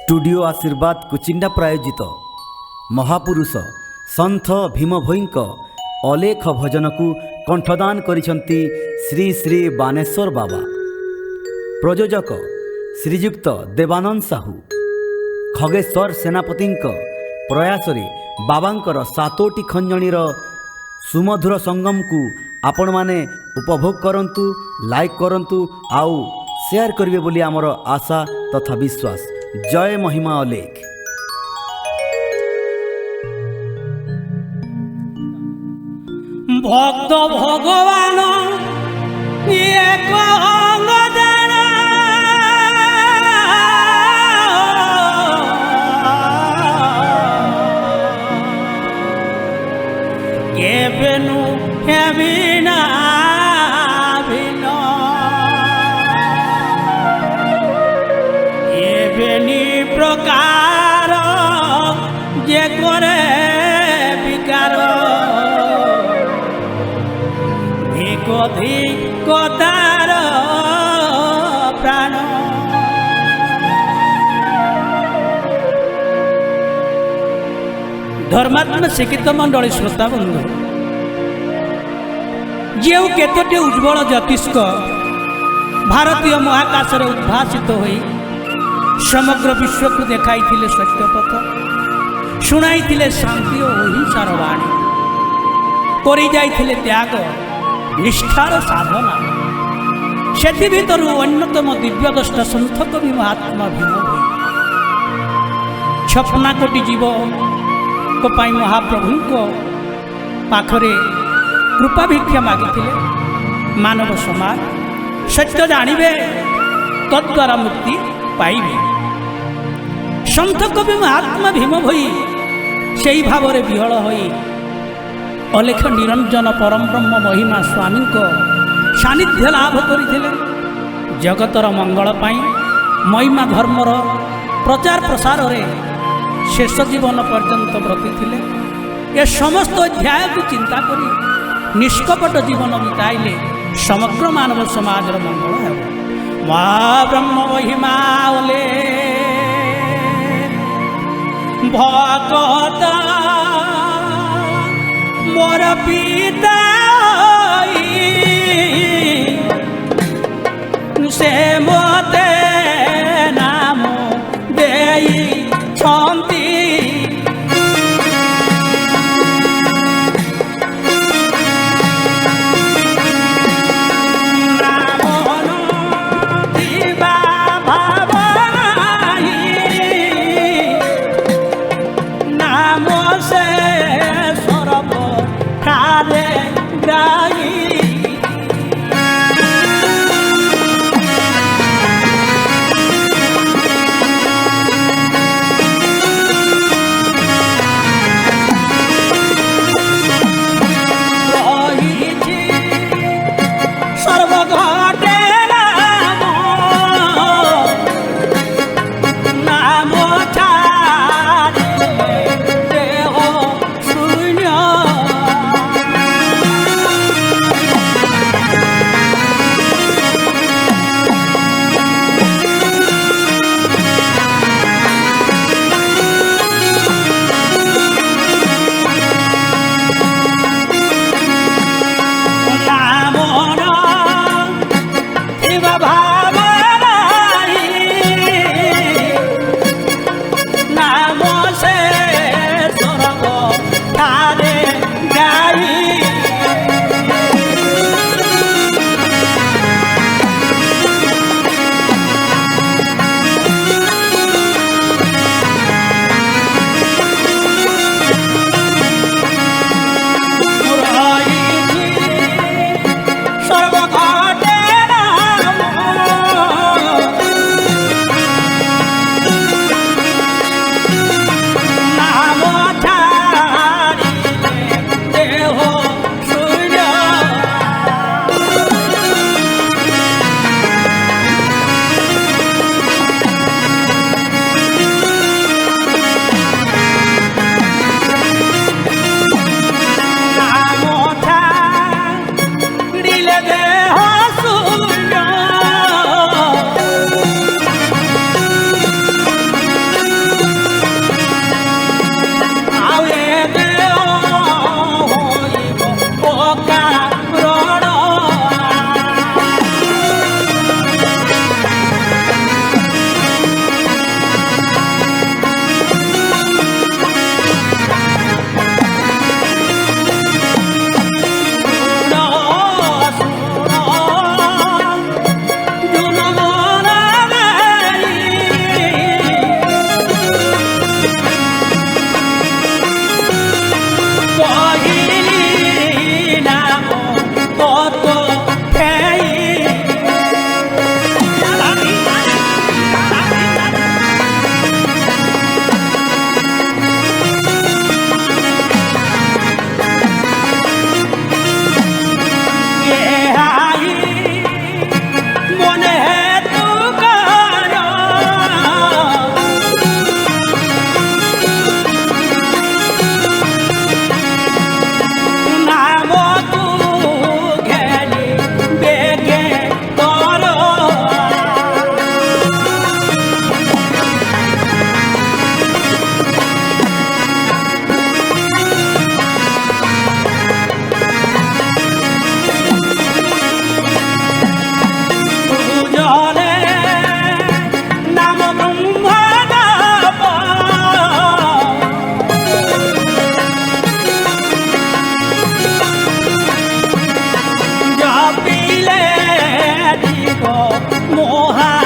Studio आशीर्वाद कुचिंडा प्रायोजित महापुरुष संत भीम भोईंक अलेख भजन को कंठदान करिसंती श्री श्री बानेश्वर बाबा। प्रयोजक श्रीजुक्त देवानंद साहू। खगेश्वर सेनापति प्रयास बाबांकर सातोटी खंजणीर सुमधुर संगम को आपण माने उपभोग करंतु, लाइक करंतु, आउ शेयर करिवे बोली आमर आशा तथा विश्वास। जय महिमा अलेख। भक्त भगवान एक अंगदान केबेनु हेबिना प्रकार जे करे विकार भिकोधी कतार प्राण। धर्मात्मा शिक्षित मंडली श्रोता बंधु, जो केतोटी उज्ज्वल ज्योतिष्क भारतीय महाकाश उद्भासित होई समग्र विश्व को देखाई सत्य पथ, शुणाई शांति और अहिंसार वाणी, करी जाइथिले त्याग निष्ठार साधना। से भीतर अन्यतम दिव्य दृष्टा सन्थ कवि महात्मा भीम भोई 56 कोटी जीव को पाई महाप्रभु को पाखरे कृपा भिक्षा मागिथिले। मानव समाज सत्य जानिबे तद्वारा मुक्ति पाइबे। सन्थ कवि महात्मा भीम भोई से भाव विहल होई अलेख निरंजन परम ब्रह्म महिमा स्वामी को सानिध्य लाभ करथिले। जगतर मंगल पाई महिमा धर्मर प्रचार प्रसार रे शेष जीवन पर्यंत ब्रती थिले। ए समस्त अध्याय को चिंता करी निष्कपट जीवन बिताइले समग्र मानव समाज मंगल हेब। ब्रह्म महिमा भगत मोर पिता से मते नाम देई छंती। ମହା